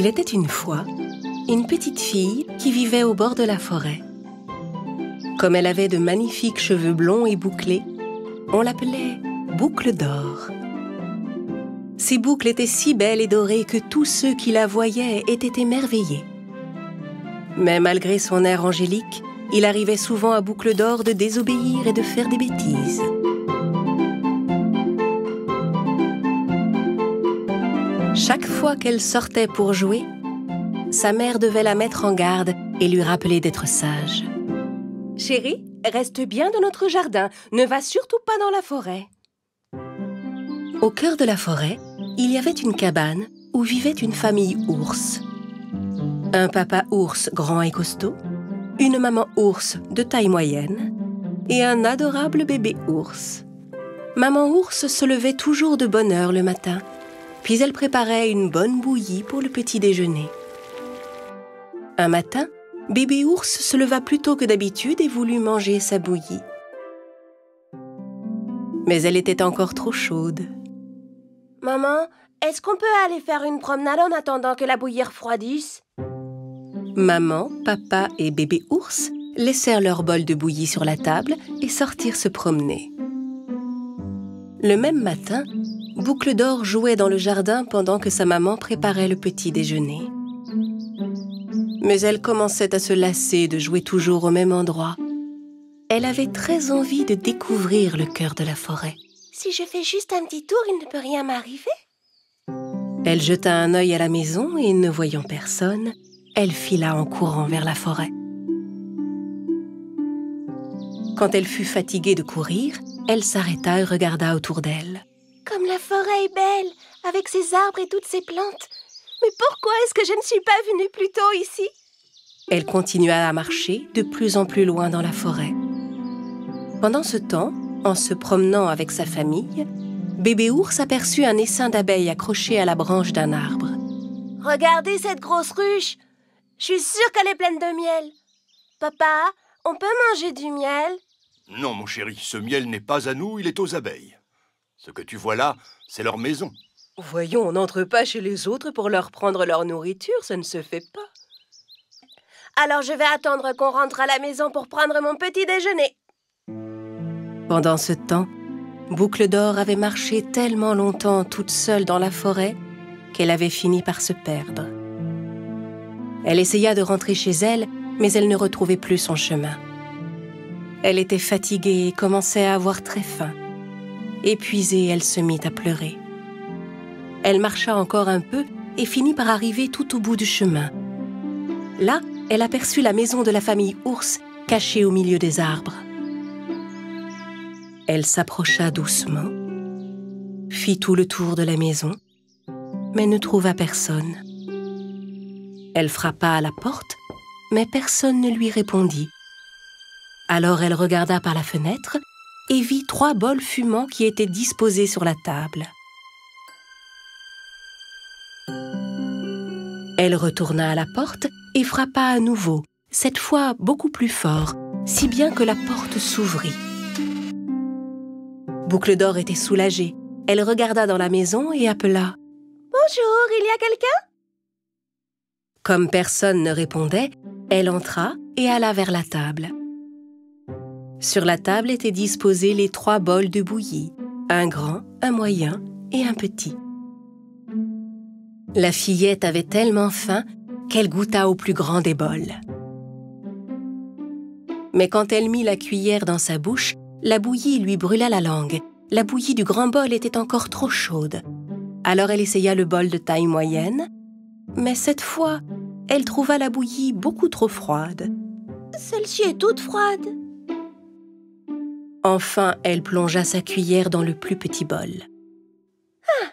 Il était une fois une petite fille qui vivait au bord de la forêt. Comme elle avait de magnifiques cheveux blonds et bouclés, on l'appelait Boucle d'Or. Ses boucles étaient si belles et dorées que tous ceux qui la voyaient étaient émerveillés. Mais malgré son air angélique, il arrivait souvent à Boucle d'Or de désobéir et de faire des bêtises. Chaque fois qu'elle sortait pour jouer, sa mère devait la mettre en garde et lui rappeler d'être sage. « Chérie, reste bien dans notre jardin, ne va surtout pas dans la forêt. » Au cœur de la forêt, il y avait une cabane où vivait une famille ours. Un papa ours grand et costaud, une maman ours de taille moyenne et un adorable bébé ours. Maman ours se levait toujours de bonne heure le matin, puis elle préparait une bonne bouillie pour le petit déjeuner. Un matin, bébé ours se leva plus tôt que d'habitude et voulut manger sa bouillie. Mais elle était encore trop chaude. « Maman, est-ce qu'on peut aller faire une promenade en attendant que la bouillie refroidisse ?» Maman, papa et bébé ours laissèrent leur bol de bouillie sur la table et sortirent se promener. Le même matin, Boucle d'Or jouait dans le jardin pendant que sa maman préparait le petit déjeuner. Mais elle commençait à se lasser de jouer toujours au même endroit. Elle avait très envie de découvrir le cœur de la forêt. « Si je fais juste un petit tour, il ne peut rien m'arriver. » Elle jeta un œil à la maison et, ne voyant personne, elle fila en courant vers la forêt. Quand elle fut fatiguée de courir, elle s'arrêta et regarda autour d'elle. « Comme la forêt est belle, avec ses arbres et toutes ses plantes. Mais pourquoi est-ce que je ne suis pas venue plus tôt ici ?» Elle continua à marcher de plus en plus loin dans la forêt. Pendant ce temps, en se promenant avec sa famille, bébé ours aperçut un essaim d'abeilles accroché à la branche d'un arbre. « Regardez cette grosse ruche! Je suis sûre qu'elle est pleine de miel. Papa, on peut manger du miel ?» Non, mon chéri, ce miel n'est pas à nous, il est aux abeilles. Ce que tu vois là, c'est leur maison. Voyons, on n'entre pas chez les autres pour leur prendre leur nourriture, ça ne se fait pas. Alors je vais attendre qu'on rentre à la maison pour prendre mon petit déjeuner. Pendant ce temps, Boucle d'Or avait marché tellement longtemps toute seule dans la forêt qu'elle avait fini par se perdre. Elle essaya de rentrer chez elle, mais elle ne retrouvait plus son chemin. Elle était fatiguée et commençait à avoir très faim. Épuisée, elle se mit à pleurer. Elle marcha encore un peu et finit par arriver tout au bout du chemin. Là, elle aperçut la maison de la famille ours cachée au milieu des arbres. Elle s'approcha doucement, fit tout le tour de la maison, mais ne trouva personne. Elle frappa à la porte, mais personne ne lui répondit. Alors elle regarda par la fenêtre et vit 3 bols fumants qui étaient disposés sur la table. Elle retourna à la porte et frappa à nouveau, cette fois beaucoup plus fort, si bien que la porte s'ouvrit. Boucle d'Or était soulagée. Elle regarda dans la maison et appela « Bonjour, il y a quelqu'un ?» Comme personne ne répondait, elle entra et alla vers la table. Sur la table étaient disposés les 3 bols de bouillie, un grand, un moyen et un petit. La fillette avait tellement faim qu'elle goûta au plus grand des bols. Mais quand elle mit la cuillère dans sa bouche, la bouillie lui brûla la langue. La bouillie du grand bol était encore trop chaude. Alors elle essaya le bol de taille moyenne, mais cette fois, elle trouva la bouillie beaucoup trop froide. « Celle-ci est toute froide. » Enfin, elle plongea sa cuillère dans le plus petit bol. « Ah!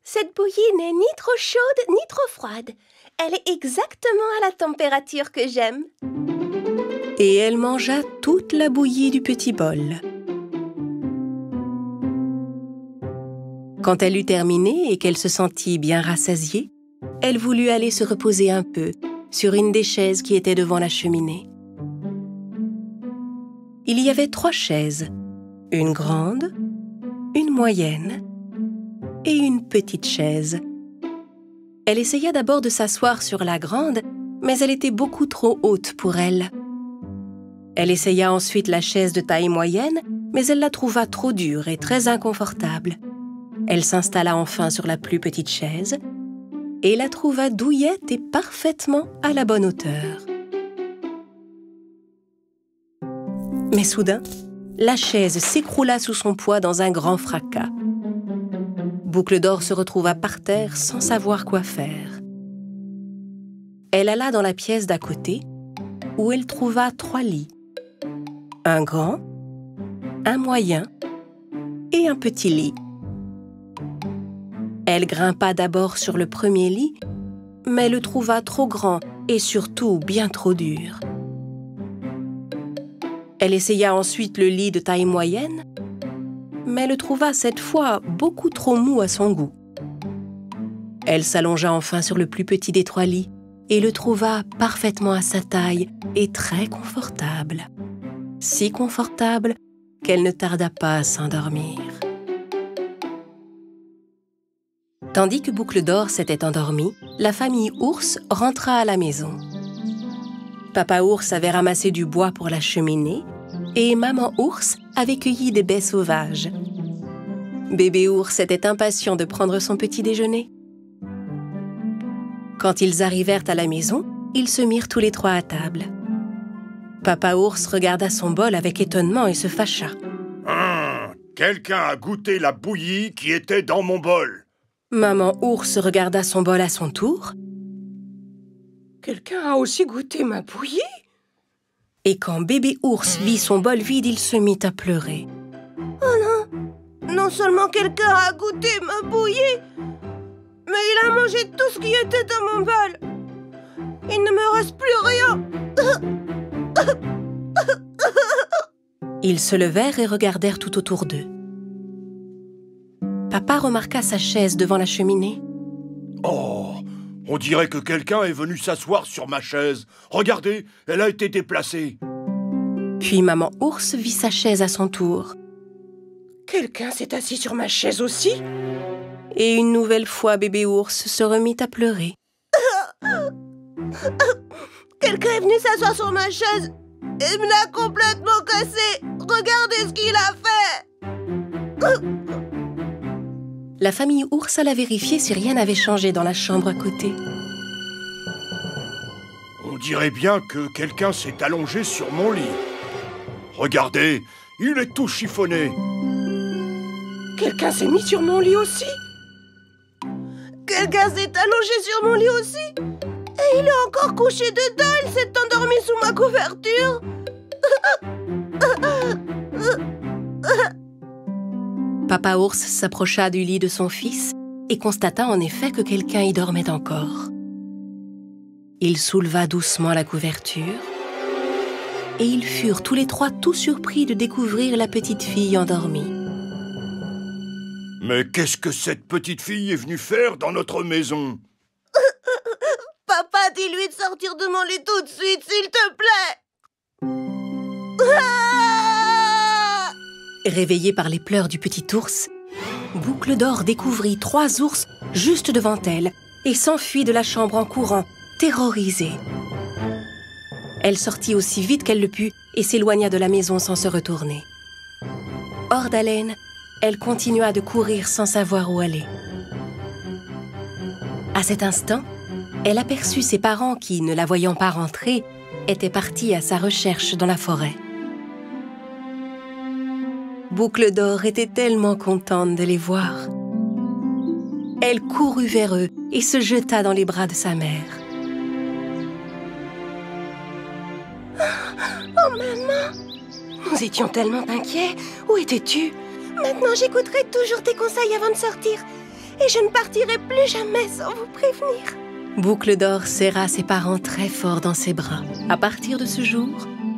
Cette bouillie n'est ni trop chaude ni trop froide. Elle est exactement à la température que j'aime. » Et elle mangea toute la bouillie du petit bol. Quand elle eut terminé et qu'elle se sentit bien rassasiée, elle voulut aller se reposer un peu sur une des chaises qui était devant la cheminée. Il y avait 3 chaises, une grande, une moyenne et une petite chaise. Elle essaya d'abord de s'asseoir sur la grande, mais elle était beaucoup trop haute pour elle. Elle essaya ensuite la chaise de taille moyenne, mais elle la trouva trop dure et très inconfortable. Elle s'installa enfin sur la plus petite chaise et la trouva douillette et parfaitement à la bonne hauteur. Mais soudain, la chaise s'écroula sous son poids dans un grand fracas. Boucle d'Or se retrouva par terre sans savoir quoi faire. Elle alla dans la pièce d'à côté, où elle trouva 3 lits. Un grand, un moyen et un petit lit. Elle grimpa d'abord sur le premier lit, mais le trouva trop grand et surtout bien trop dur. Elle essaya ensuite le lit de taille moyenne, mais le trouva cette fois beaucoup trop mou à son goût. Elle s'allongea enfin sur le plus petit des 3 lits et le trouva parfaitement à sa taille et très confortable. Si confortable qu'elle ne tarda pas à s'endormir. Tandis que Boucle d'Or s'était endormie, la famille Ours rentra à la maison. Papa Ours avait ramassé du bois pour la cheminée et Maman Ours avait cueilli des baies sauvages. Bébé Ours était impatient de prendre son petit déjeuner. Quand ils arrivèrent à la maison, ils se mirent tous les 3 à table. Papa Ours regarda son bol avec étonnement et se fâcha. Quelqu'un a goûté la bouillie qui était dans mon bol. Maman Ours regarda son bol à son tour. Quelqu'un a aussi goûté ma bouillie? Et quand Bébé Ours vit son bol vide, il se mit à pleurer. Oh non! Non seulement quelqu'un a goûté ma bouillie, mais il a mangé tout ce qui était dans mon bol. Il ne me reste plus rien. Ils se levèrent et regardèrent tout autour d'eux. Papa remarqua sa chaise devant la cheminée. Oh, on dirait que quelqu'un est venu s'asseoir sur ma chaise. Regardez, elle a été déplacée. Puis Maman Ours vit sa chaise à son tour. Quelqu'un s'est assis sur ma chaise aussi? Et une nouvelle fois, Bébé Ours se remit à pleurer. Quelqu'un est venu s'asseoir sur ma chaise et me l'a complètement cassée. Regardez ce qu'il a fait. La famille Ours alla vérifier si rien n'avait changé dans la chambre à côté. On dirait bien que quelqu'un s'est allongé sur mon lit. Regardez, il est tout chiffonné. Quelqu'un s'est mis sur mon lit aussi? Quelqu'un s'est allongé sur mon lit aussi? Et il est encore couché dedans, il s'est endormi sous ma couverture. Papa Ours s'approcha du lit de son fils et constata en effet que quelqu'un y dormait encore. Il souleva doucement la couverture et ils furent tous les 3 tout surpris de découvrir la petite fille endormie. Mais qu'est-ce que cette petite fille est venue faire dans notre maison? Papa, dis-lui de sortir de mon lit tout de suite, s'il te plaît. Réveillée par les pleurs du petit ours, Boucle d'Or découvrit 3 ours juste devant elle et s'enfuit de la chambre en courant, terrorisée. Elle sortit aussi vite qu'elle le put et s'éloigna de la maison sans se retourner. Hors d'haleine, elle continua de courir sans savoir où aller. À cet instant, elle aperçut ses parents qui, ne la voyant pas rentrer, étaient partis à sa recherche dans la forêt. Boucle d'Or était tellement contente de les voir. Elle courut vers eux et se jeta dans les bras de sa mère. Oh maman! Nous étions tellement inquiets. Où étais-tu? Maintenant j'écouterai toujours tes conseils avant de sortir. Et je ne partirai plus jamais sans vous prévenir. Boucle d'Or serra ses parents très fort dans ses bras. À partir de ce jour,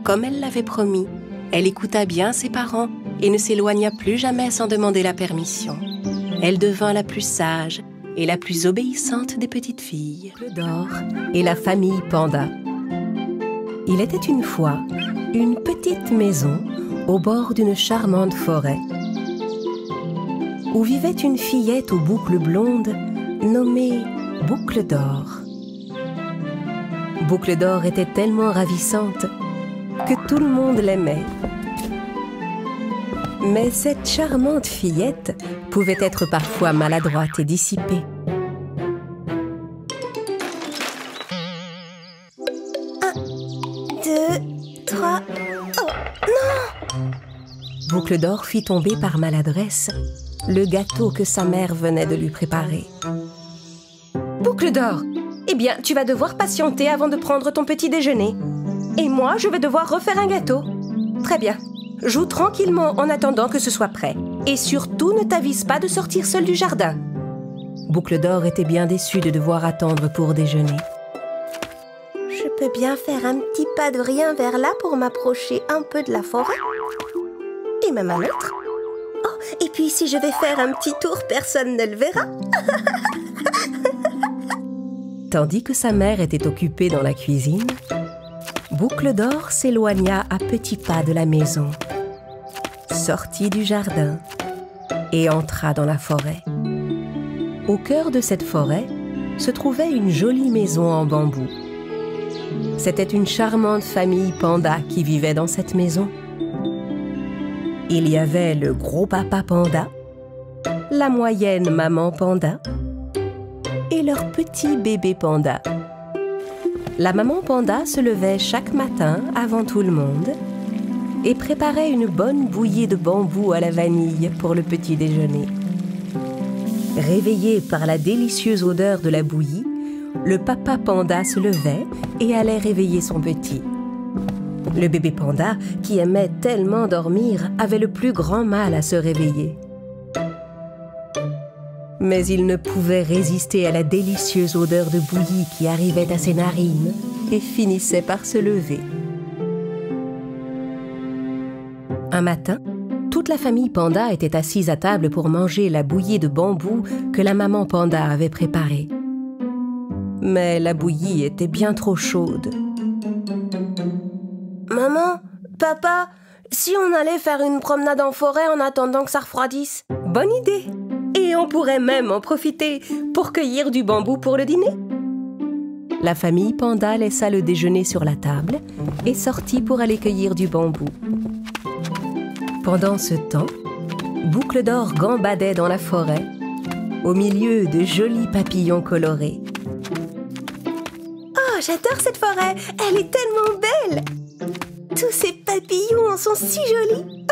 comme elle l'avait promis, elle écouta bien ses parents et ne s'éloigna plus jamais sans demander la permission. Elle devint la plus sage et la plus obéissante des petites filles. Boucle d'Or et la famille Panda. Il était une fois une petite maison au bord d'une charmante forêt où vivait une fillette aux boucles blondes nommée Boucle d'or. Boucle d'or était tellement ravissante que tout le monde l'aimait. Mais cette charmante fillette pouvait être parfois maladroite et dissipée. 1, 2, 3... Oh, non! Boucle d'or fit tomber par maladresse le gâteau que sa mère venait de lui préparer. Boucle d'or, eh bien, tu vas devoir patienter avant de prendre ton petit déjeuner. Et moi, je vais devoir refaire un gâteau. Très bien. Joue tranquillement en attendant que ce soit prêt. Et surtout, ne t'avise pas de sortir seule du jardin. Boucle d'or était bien déçue de devoir attendre pour déjeuner. Je peux bien faire un petit pas de rien vers là pour m'approcher un peu de la forêt. Et même un autre. Oh, et puis si je vais faire un petit tour, personne ne le verra. Tandis que sa mère était occupée dans la cuisine, Boucle d'or s'éloigna à petits pas de la maison, sortit du jardin et entra dans la forêt. Au cœur de cette forêt se trouvait une jolie maison en bambou. C'était une charmante famille panda qui vivait dans cette maison. Il y avait le gros papa panda, la moyenne maman panda et leur petit bébé panda. La maman panda se levait chaque matin avant tout le monde et préparait une bonne bouillie de bambou à la vanille pour le petit déjeuner. Réveillé par la délicieuse odeur de la bouillie, le papa panda se levait et allait réveiller son petit. Le bébé panda, qui aimait tellement dormir, avait le plus grand mal à se réveiller. Mais il ne pouvait résister à la délicieuse odeur de bouillie qui arrivait à ses narines et finissait par se lever. Un matin, toute la famille panda était assise à table pour manger la bouillie de bambou que la maman panda avait préparée. Mais la bouillie était bien trop chaude. Maman, papa, si on allait faire une promenade en forêt en attendant que ça refroidisse? Bonne idée! Et on pourrait même en profiter pour cueillir du bambou pour le dîner. La famille panda laissa le déjeuner sur la table et sortit pour aller cueillir du bambou. Pendant ce temps, Boucle d'or gambadait dans la forêt, au milieu de jolis papillons colorés. Oh, j'adore cette forêt! Elle est tellement belle! Tous ces papillons sont si jolis!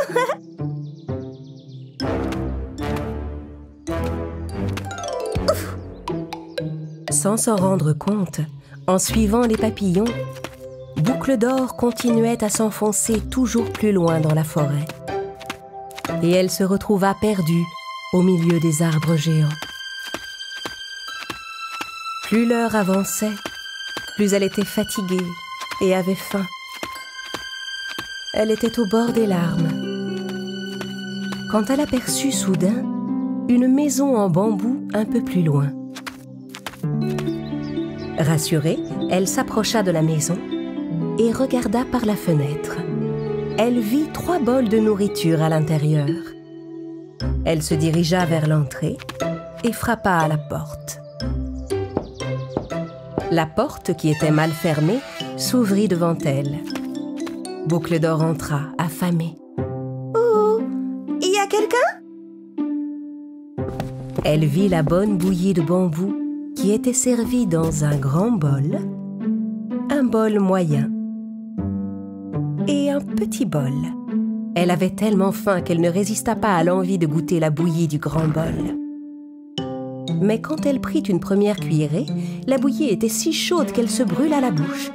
Sans s'en rendre compte, en suivant les papillons, Boucle d'or continuait à s'enfoncer toujours plus loin dans la forêt. Et elle se retrouva perdue au milieu des arbres géants. Plus l'heure avançait, plus elle était fatiguée et avait faim. Elle était au bord des larmes, quand elle aperçut soudain une maison en bambou un peu plus loin. Rassurée, elle s'approcha de la maison et regarda par la fenêtre. Elle vit 3 bols de nourriture à l'intérieur. Elle se dirigea vers l'entrée et frappa à la porte. La porte, qui était mal fermée, s'ouvrit devant elle. Boucle d'or entra, affamée. Oh, il y a quelqu'un? Elle vit la bonne bouillie de bambou qui était servie dans un grand bol, un bol moyen et un petit bol. Elle avait tellement faim qu'elle ne résista pas à l'envie de goûter la bouillie du grand bol. Mais quand elle prit une première cuillerée, la bouillie était si chaude qu'elle se brûla la bouche.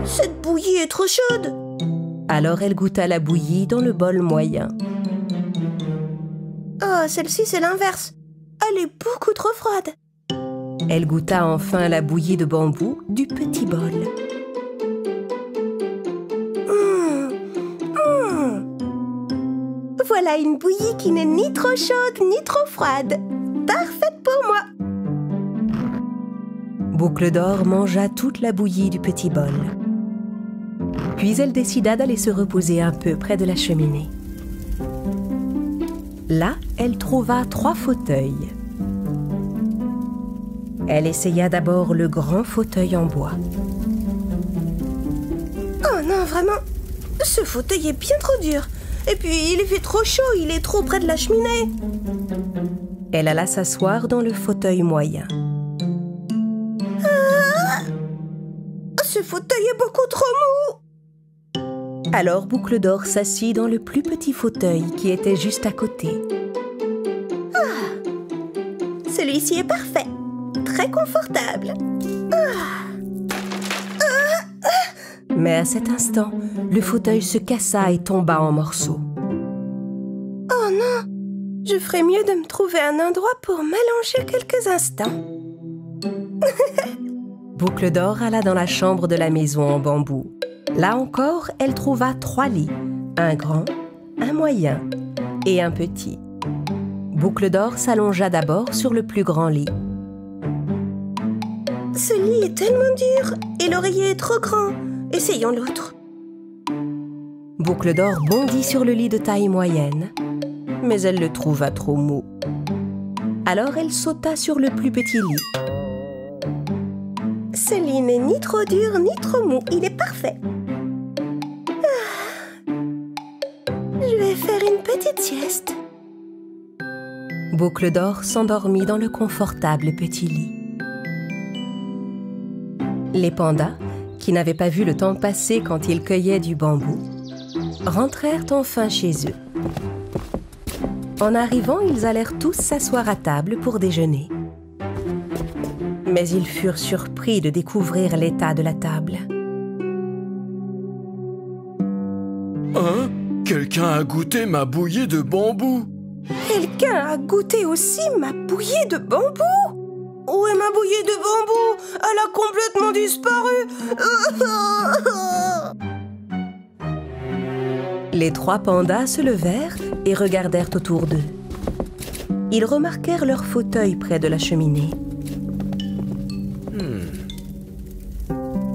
Cette bouillie est trop chaude! Alors elle goûta la bouillie dans le bol moyen. Oh, celle-ci, c'est l'inverse. Elle est beaucoup trop froide. Elle goûta enfin la bouillie de bambou du petit bol. Voilà une bouillie qui n'est ni trop chaude ni trop froide. Parfaite pour moi. Boucle d'or mangea toute la bouillie du petit bol. Puis elle décida d'aller se reposer un peu près de la cheminée. Là, elle trouva 3 fauteuils. Elle essaya d'abord le grand fauteuil en bois. Oh non, vraiment, ce fauteuil est bien trop dur. Et puis, il fait trop chaud, il est trop près de la cheminée. Elle alla s'asseoir dans le fauteuil moyen. Ce fauteuil est beaucoup trop mou. Alors Boucle d'Or s'assit dans le plus petit fauteuil qui était juste à côté. Celui-ci est parfait, très confortable. Mais à cet instant, le fauteuil se cassa et tomba en morceaux. Oh non, je ferais mieux de me trouver un endroit pour m'allonger quelques instants. Boucle d'Or alla dans la chambre de la maison en bambou. Là encore, elle trouva 3 lits, un grand, un moyen et un petit. Boucle d'Or s'allongea d'abord sur le plus grand lit. Ce lit est tellement dur et l'oreiller est trop grand. Essayons l'autre. Boucle d'Or bondit sur le lit de taille moyenne, mais elle le trouva trop mou. Alors elle sauta sur le plus petit lit. Ce lit n'est ni trop dur ni trop mou, il est parfait. Je vais faire une petite sieste. Boucle d'Or s'endormit dans le confortable petit lit. Les pandas, qui n'avaient pas vu le temps passer quand ils cueillaient du bambou, rentrèrent enfin chez eux. En arrivant, ils allèrent tous s'asseoir à table pour déjeuner. Mais ils furent surpris de découvrir l'état de la table. Hein? Quelqu'un a goûté ma bouillie de bambou? Quelqu'un a goûté aussi ma bouillie de bambou? Où est ma bouillie de bambou? Elle a complètement disparu. Les 3 pandas se levèrent et regardèrent autour d'eux. Ils remarquèrent leur fauteuil près de la cheminée.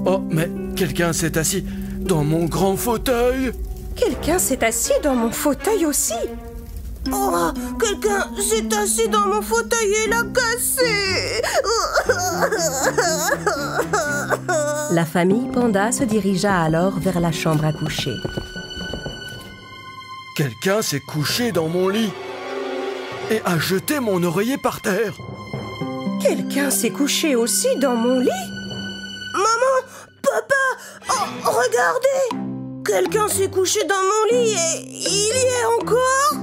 Oh, mais quelqu'un s'est assis dans mon grand fauteuil. Quelqu'un s'est assis dans mon fauteuil aussi. Oh, quelqu'un s'est assis dans mon fauteuil et l'a cassé. La famille panda se dirigea alors vers la chambre à coucher. Quelqu'un s'est couché dans mon lit et a jeté mon oreiller par terre. Quelqu'un s'est couché aussi dans mon lit. Maman, papa, oh, regardez. Quelqu'un s'est couché dans mon lit et il y est encore.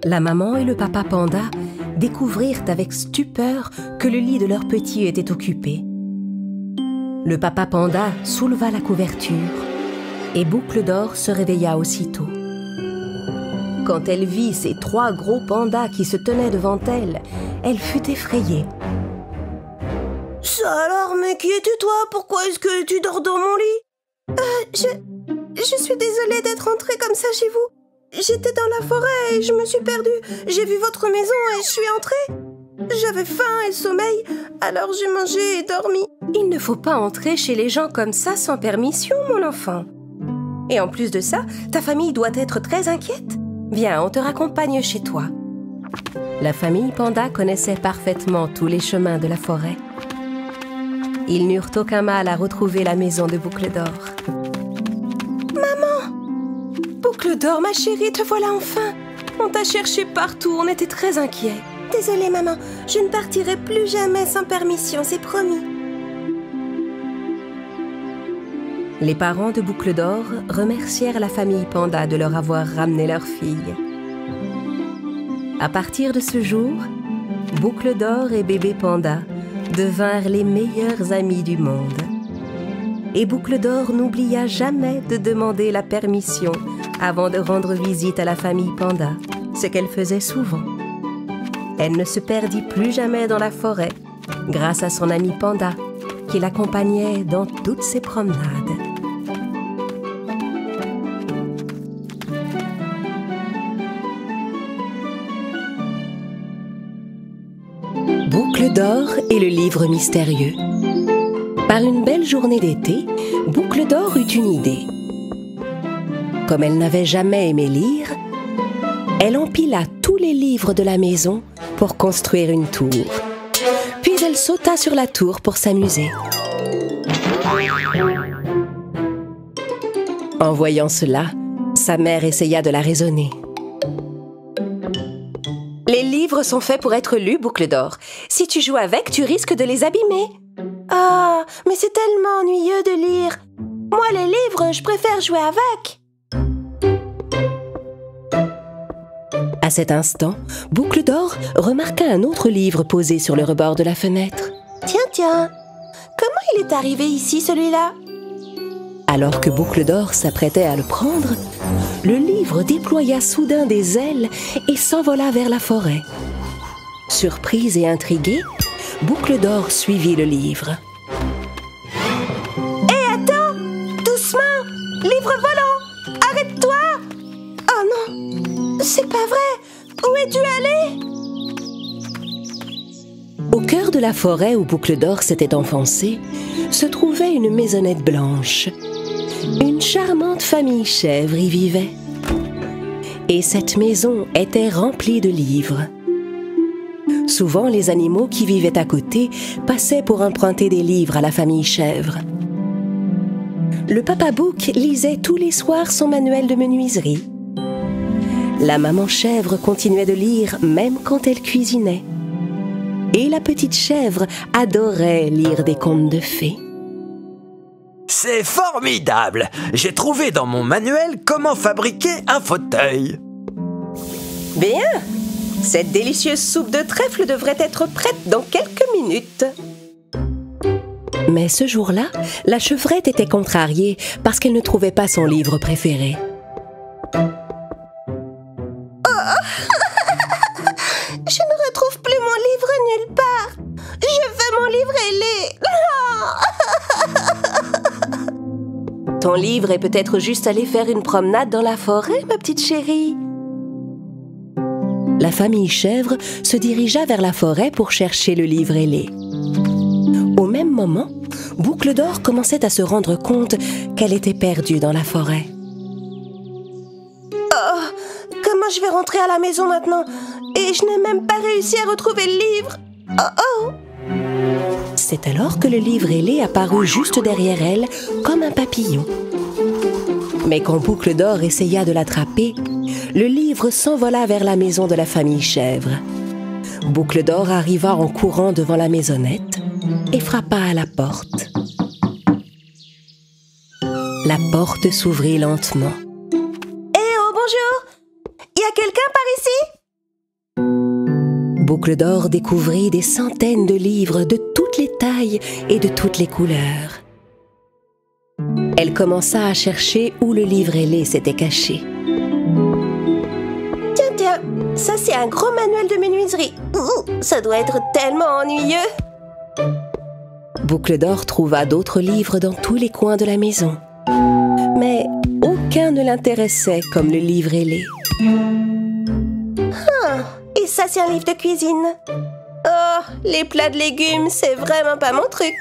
La maman et le papa panda découvrirent avec stupeur que le lit de leur petit était occupé. Le papa panda souleva la couverture et Boucle d'Or se réveilla aussitôt. Quand elle vit ces 3 gros pandas qui se tenaient devant elle, elle fut effrayée. Ça alors, mais qui es-tu toi? Pourquoi est-ce que tu dors dans mon lit? Je suis désolée d'être entrée comme ça chez vous. J'étais dans la forêt et je me suis perdue. J'ai vu votre maison et je suis entrée. J'avais faim et sommeil, alors j'ai mangé et dormi. Il ne faut pas entrer chez les gens comme ça sans permission, mon enfant. Et en plus de ça, ta famille doit être très inquiète. Viens, on te raccompagne chez toi. La famille panda connaissait parfaitement tous les chemins de la forêt. Ils n'eurent aucun mal à retrouver la maison de Boucle d'Or. Maman! Boucle d'Or, ma chérie, te voilà enfin. On t'a cherché partout, on était très inquiets. Désolée, maman, je ne partirai plus jamais sans permission, c'est promis. Les parents de Boucle d'Or remercièrent la famille panda de leur avoir ramené leur fille. À partir de ce jour, Boucle d'Or et bébé panda devinrent les meilleurs amis du monde. Et Boucle d'Or n'oublia jamais de demander la permission avant de rendre visite à la famille panda, ce qu'elle faisait souvent. Elle ne se perdit plus jamais dans la forêt grâce à son ami panda qui l'accompagnait dans toutes ses promenades. Boucle d'Or et le livre mystérieux. Par une belle journée d'été, Boucle d'Or eut une idée. Comme elle n'avait jamais aimé lire, elle empila tous les livres de la maison pour construire une tour. Puis elle sauta sur la tour pour s'amuser. En voyant cela, sa mère essaya de la raisonner. Les livres sont faits pour être lus, Boucle d'Or. Si tu joues avec, tu risques de les abîmer. Ah, mais c'est tellement ennuyeux de lire. Moi, les livres, je préfère jouer avec. À cet instant, Boucle d'Or remarqua un autre livre posé sur le rebord de la fenêtre. Tiens, comment il est arrivé ici, celui-là? Alors que Boucle d'Or s'apprêtait à le prendre, le livre déploya soudain des ailes et s'envola vers la forêt. Surprise et intriguée, Boucle d'Or suivit le livre. Hé, attends! Doucement! Livre volant! Arrête-toi! Oh non! C'est pas vrai! Où es-tu allé? Au cœur de la forêt où Boucle d'Or s'était enfoncée, se trouvait une maisonnette blanche. Une charmante famille chèvre y vivait. Et cette maison était remplie de livres. Souvent, les animaux qui vivaient à côté passaient pour emprunter des livres à la famille chèvre. Le papa bouc lisait tous les soirs son manuel de menuiserie. La maman chèvre continuait de lire même quand elle cuisinait. Et la petite chèvre adorait lire des contes de fées. C'est formidable! J'ai trouvé dans mon manuel comment fabriquer un fauteuil. Bien! Cette délicieuse soupe de trèfle devrait être prête dans quelques minutes. Mais ce jour-là, la chevrette était contrariée parce qu'elle ne trouvait pas son livre préféré. Je ne retrouve plus mon livre nulle part. Je veux mon livre ailé. Ton livre est peut-être juste allé faire une promenade dans la forêt, ma petite chérie. La famille chèvre se dirigea vers la forêt pour chercher le livre ailé. Au même moment, Boucle d'Or commençait à se rendre compte qu'elle était perdue dans la forêt. Oh, comment je vais rentrer à la maison maintenant? Et je n'ai même pas réussi à retrouver le livre. Oh! C'est alors que le livre ailé apparut juste derrière elle, comme un papillon. Mais quand Boucle d'Or essaya de l'attraper, le livre s'envola vers la maison de la famille chèvre. Boucle d'Or arriva en courant devant la maisonnette et frappa à la porte. La porte s'ouvrit lentement. Oh, bonjour! Y a quelqu'un par ici? Boucle d'Or découvrit des centaines de livres de toutes les tailles et de toutes les couleurs. Elle commença à chercher où le livre ailé s'était caché. Tiens, ça c'est un gros manuel de menuiserie. Ça doit être tellement ennuyeux. Boucle d'Or trouva d'autres livres dans tous les coins de la maison. Mais aucun ne l'intéressait comme le livre ailé. Et ça c'est un livre de cuisine. Oh, les plats de légumes, c'est vraiment pas mon truc.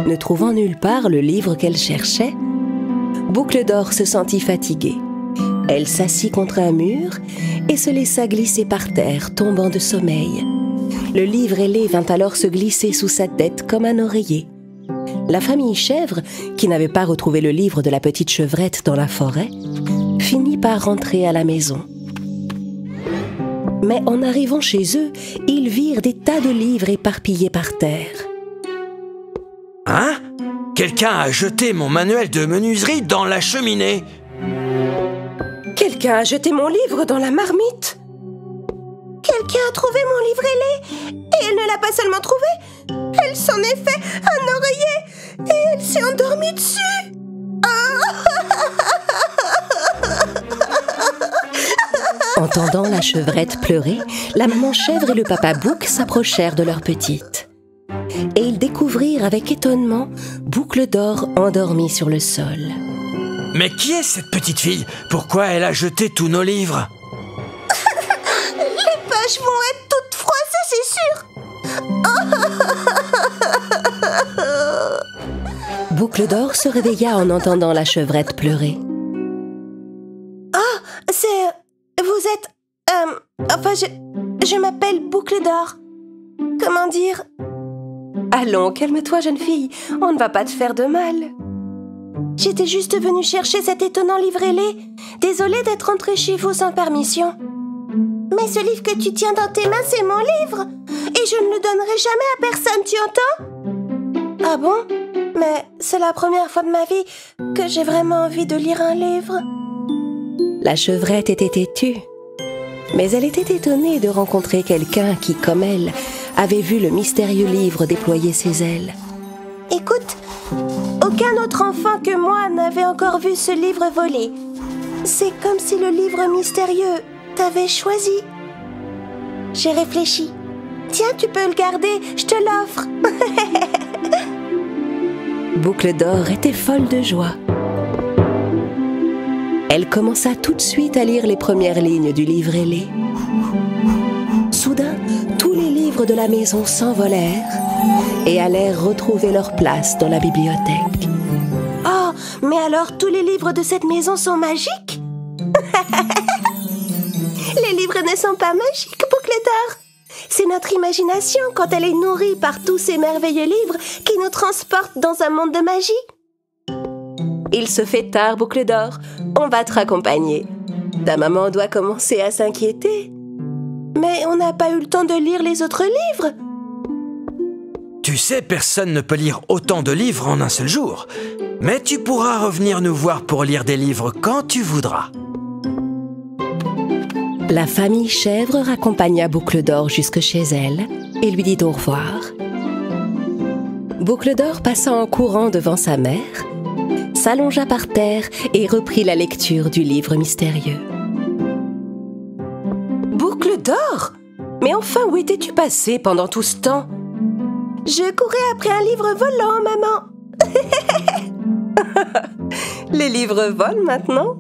Ne trouvant nulle part le livre qu'elle cherchait, Boucle d'Or se sentit fatiguée. Elle s'assit contre un mur et se laissa glisser par terre, tombant de sommeil. Le livre ailé vint alors se glisser sous sa tête comme un oreiller. La famille chèvre, qui n'avait pas retrouvé le livre de la petite chevrette dans la forêt, finit par rentrer à la maison. Mais en arrivant chez eux, ils virent des tas de livres éparpillés par terre. Hein? Quelqu'un a jeté mon manuel de menuiserie dans la cheminée. Quelqu'un a jeté mon livre dans la marmite. Quelqu'un a trouvé mon livre ailé. Et elle ne l'a pas seulement trouvé, elle s'en est fait un oreiller. Et elle s'est endormie dessus. Entendant la chevrette pleurer, la maman chèvre et le papa bouc s'approchèrent de leur petite. Et ils découvrirent avec étonnement Boucle d'Or endormie sur le sol. Mais qui est cette petite fille? Pourquoi elle a jeté tous nos livres? Les pages vont être toutes froissées, c'est sûr. Boucle d'Or se réveilla en entendant la chevrette pleurer. Vous êtes... Enfin, je m'appelle Boucle d'Or. Comment dire? Allons, calme-toi, jeune fille. On ne va pas te faire de mal. J'étais juste venue chercher cet étonnant livre ailé. Désolée d'être entrée chez vous sans permission. Mais ce livre que tu tiens dans tes mains, c'est mon livre. Et je ne le donnerai jamais à personne, tu entends? Ah bon? Mais c'est la première fois de ma vie que j'ai vraiment envie de lire un livre. La chevrette était têtue. Mais elle était étonnée de rencontrer quelqu'un qui, comme elle, avait vu le mystérieux livre déployer ses ailes. Écoute, aucun autre enfant que moi n'avait encore vu ce livre voler. C'est comme si le livre mystérieux t'avait choisi. J'ai réfléchi. Tiens, tu peux le garder, je te l'offre. Boucle d'Or était folle de joie. Elle commença tout de suite à lire les premières lignes du livre ailé. Soudain, tous les livres de la maison s'envolèrent et allèrent retrouver leur place dans la bibliothèque. Oh, mais alors tous les livres de cette maison sont magiques? Les livres ne sont pas magiques, Boucle d'Or. C'est notre imagination quand elle est nourrie par tous ces merveilleux livres qui nous transportent dans un monde de magie. Il se fait tard, Boucle d'Or. On va te raccompagner. Ta maman doit commencer à s'inquiéter. Mais on n'a pas eu le temps de lire les autres livres. Tu sais, personne ne peut lire autant de livres en un seul jour. Mais tu pourras revenir nous voir pour lire des livres quand tu voudras. La famille chèvre raccompagna Boucle d'Or jusque chez elle et lui dit au revoir. Boucle d'Or passa en courant devant sa mère, s'allongea par terre et reprit la lecture du livre mystérieux. Boucle d'Or? Mais enfin, où étais-tu passée pendant tout ce temps? Je courais après un livre volant, maman. Les livres volent maintenant?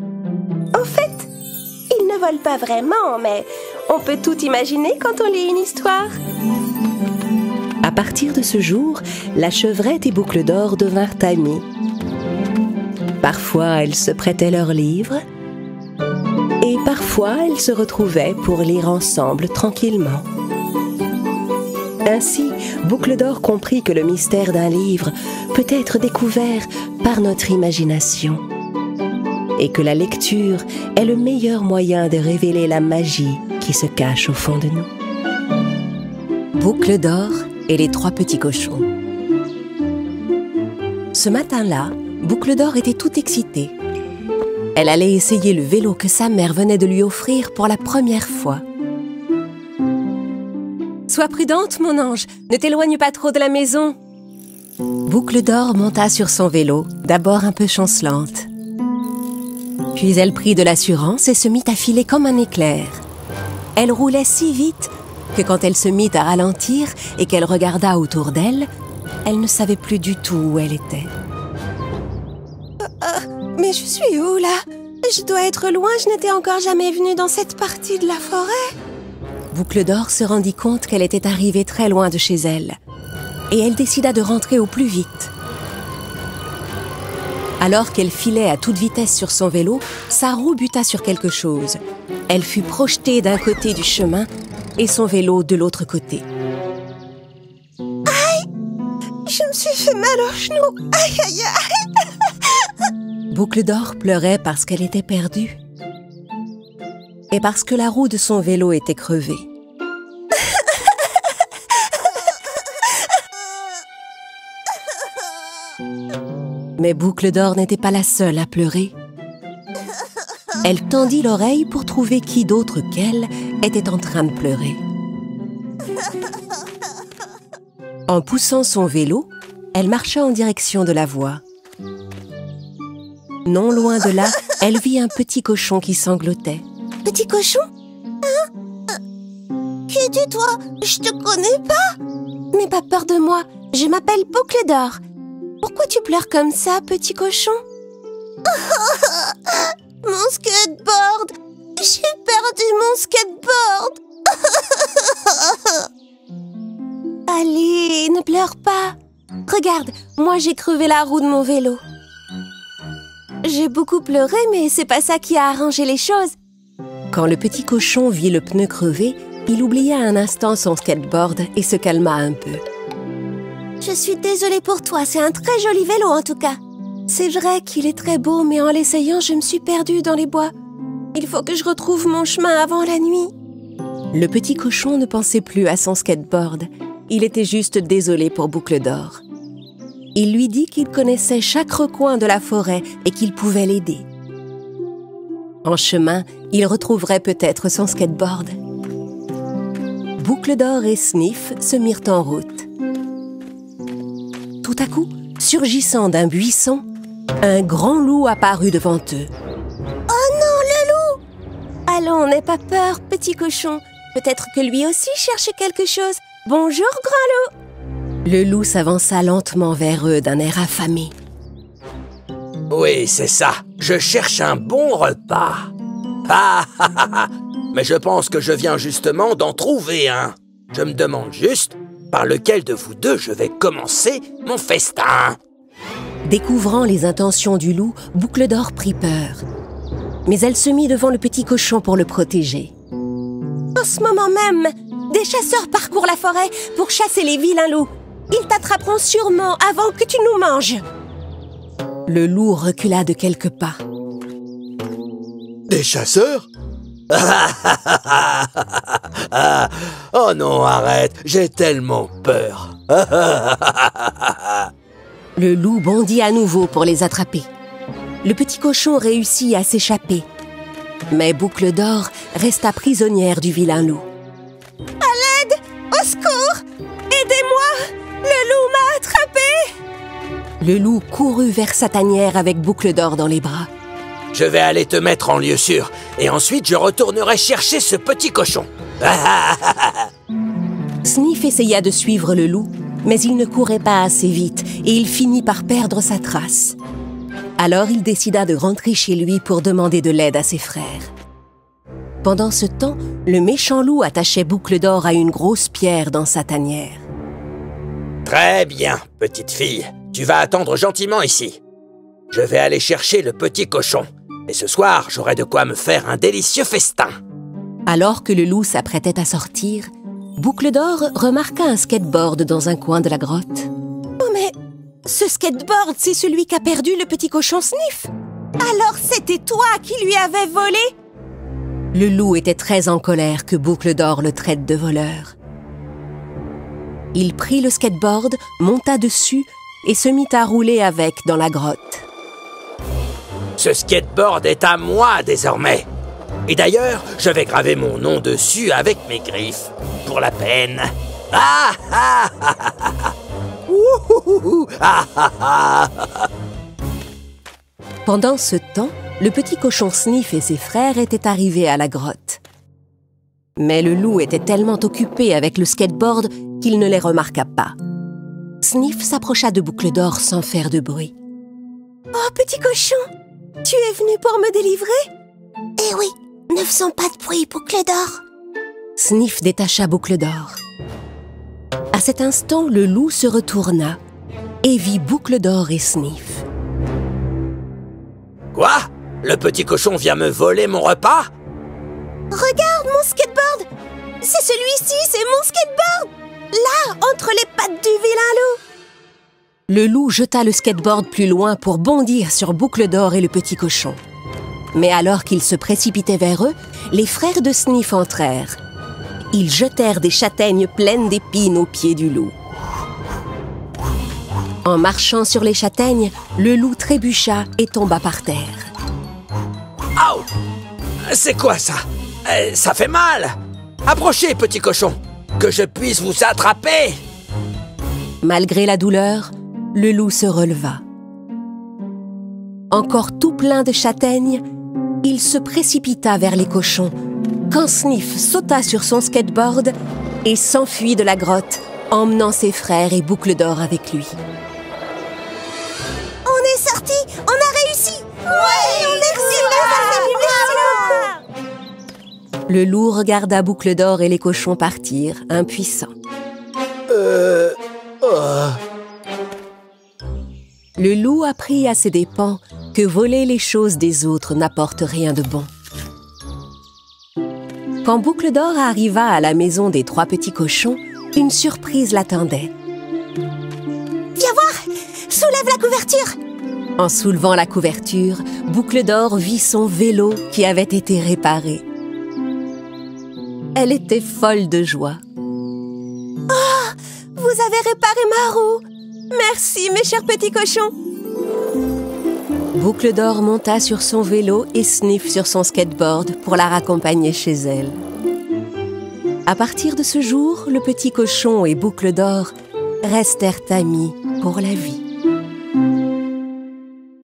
En fait, ils ne volent pas vraiment, mais on peut tout imaginer quand on lit une histoire. À partir de ce jour, la chevrette et Boucle d'Or devinrent amies. Parfois, elles se prêtaient leurs livres et parfois, elles se retrouvaient pour lire ensemble tranquillement. Ainsi, Boucle d'Or comprit que le mystère d'un livre peut être découvert par notre imagination et que la lecture est le meilleur moyen de révéler la magie qui se cache au fond de nous. Boucle d'Or et les 3 petits cochons. Ce matin-là, Boucle d'Or était toute excitée. Elle allait essayer le vélo que sa mère venait de lui offrir pour la première fois. Sois prudente, mon ange, ne t'éloigne pas trop de la maison. Boucle d'Or monta sur son vélo, d'abord un peu chancelante. Puis elle prit de l'assurance et se mit à filer comme un éclair. Elle roulait si vite que quand elle se mit à ralentir et qu'elle regarda autour d'elle, elle ne savait plus du tout où elle était. Mais je suis où, là? Je dois être loin, je n'étais encore jamais venue dans cette partie de la forêt. Boucle d'Or se rendit compte qu'elle était arrivée très loin de chez elle, et elle décida de rentrer au plus vite. Alors qu'elle filait à toute vitesse sur son vélo, sa roue buta sur quelque chose. Elle fut projetée d'un côté du chemin et son vélo de l'autre côté. Aïe! Je me suis fait mal au genou. Aïe, aïe, aïe! Boucle d'Or pleurait parce qu'elle était perdue et parce que la roue de son vélo était crevée. Mais Boucle d'Or n'était pas la seule à pleurer. Elle tendit l'oreille pour trouver qui d'autre qu'elle était en train de pleurer. En poussant son vélo, elle marcha en direction de la voie. Non loin de là, elle vit un petit cochon qui sanglotait. Petit cochon? Hein? Qui es-tu, toi? Je te connais pas. N'aie pas peur de moi, je m'appelle Boucle d'Or. Pourquoi tu pleures comme ça, petit cochon? Mon skateboard! J'ai perdu mon skateboard! Allez, ne pleure pas. Regarde, moi j'ai crevé la roue de mon vélo. J'ai beaucoup pleuré, mais c'est pas ça qui a arrangé les choses. Quand le petit cochon vit le pneu crevé, il oublia un instant son skateboard et se calma un peu. Je suis désolée pour toi, c'est un très joli vélo en tout cas. C'est vrai qu'il est très beau, mais en l'essayant, je me suis perdue dans les bois. Il faut que je retrouve mon chemin avant la nuit. Le petit cochon ne pensait plus à son skateboard. Il était juste désolé pour Boucle d'Or. Il lui dit qu'il connaissait chaque recoin de la forêt et qu'il pouvait l'aider. En chemin, il retrouverait peut-être son skateboard. Boucle d'Or et Sniff se mirent en route. Tout à coup, surgissant d'un buisson, un grand loup apparut devant eux. Oh non, le loup! Allons, n'aie pas peur, petit cochon. Peut-être que lui aussi cherche quelque chose. Bonjour, grand loup! Le loup s'avança lentement vers eux d'un air affamé. Oui, c'est ça. Je cherche un bon repas. Ah, ah, ah, ah. Mais je pense que je viens justement d'en trouver un. Je me demande juste par lequel de vous deux je vais commencer mon festin. Découvrant les intentions du loup, Boucle d'Or prit peur. Mais elle se mit devant le petit cochon pour le protéger. En ce moment même, des chasseurs parcourent la forêt pour chasser les vilains loups. Ils t'attraperont sûrement avant que tu nous manges. Le loup recula de quelques pas. Des chasseurs? Oh non, arrête, j'ai tellement peur. Le loup bondit à nouveau pour les attraper. Le petit cochon réussit à s'échapper. Mais Boucle d'Or resta prisonnière du vilain loup. À l'aide! Au secours! Aidez-moi! Le loup m'a attrapé! Le loup courut vers sa tanière avec Boucle d'Or dans les bras. Je vais aller te mettre en lieu sûr, et ensuite je retournerai chercher ce petit cochon. Sniff essaya de suivre le loup, mais il ne courait pas assez vite et il finit par perdre sa trace. Alors il décida de rentrer chez lui pour demander de l'aide à ses frères. Pendant ce temps, le méchant loup attachait Boucle d'Or à une grosse pierre dans sa tanière. Très bien, petite fille. Tu vas attendre gentiment ici. Je vais aller chercher le petit cochon. Et ce soir, j'aurai de quoi me faire un délicieux festin. Alors que le loup s'apprêtait à sortir, Boucle d'Or remarqua un skateboard dans un coin de la grotte. Oh mais, ce skateboard, c'est celui qu'a perdu le petit cochon Sniff. Alors c'était toi qui lui avais volé? Le loup était très en colère que Boucle d'Or le traite de voleur. Il prit le skateboard, monta dessus et se mit à rouler avec dans la grotte. Ce skateboard est à moi désormais. Et d'ailleurs, je vais graver mon nom dessus avec mes griffes. Pour la peine. Ah ah ah ah ah. Ouhouhou, ah ah ah. Pendant ce temps, le petit cochon Sniff et ses frères étaient arrivés à la grotte. Mais le loup était tellement occupé avec le skateboard qu'il ne les remarqua pas. Sniff s'approcha de Boucle d'Or sans faire de bruit. « Oh, petit cochon, tu es venu pour me délivrer? Eh oui, ne faisons pas de bruit, Boucle d'Or. » Sniff détacha Boucle d'Or. À cet instant, le loup se retourna et vit Boucle d'Or et Sniff. Quoi? Le petit cochon vient me voler mon repas? Regarde mon skateboard! C'est celui-ci, c'est mon skateboard! Là, entre les pattes du vilain loup! Le loup jeta le skateboard plus loin pour bondir sur Boucle d'Or et le petit cochon. Mais alors qu'ils se précipitaient vers eux, les frères de Sniff entrèrent. Ils jetèrent des châtaignes pleines d'épines aux pieds du loup. En marchant sur les châtaignes, le loup trébucha et tomba par terre. Aouh! C'est quoi ça? Ça fait mal! Approchez, petit cochon, que je puisse vous attraper! Malgré la douleur, le loup se releva. Encore tout plein de châtaignes, il se précipita vers les cochons, quand Sniff sauta sur son skateboard et s'enfuit de la grotte, emmenant ses frères et Boucle d'Or avec lui. On est sortis! On a réussi! Ouais! Merci! Le loup regarda Boucle d'Or et les cochons partir, impuissants. Le loup apprit à ses dépens que voler les choses des autres n'apporte rien de bon. Quand Boucle d'Or arriva à la maison des 3 petits cochons, une surprise l'attendait. Viens voir! Soulève la couverture! En soulevant la couverture, Boucle d'Or vit son vélo qui avait été réparé. Elle était folle de joie. Oh! Vous avez réparé ma roue! Merci, mes chers petits cochons! Boucle d'Or monta sur son vélo et Sniff sur son skateboard pour la raccompagner chez elle. À partir de ce jour, le petit cochon et Boucle d'Or restèrent amis pour la vie.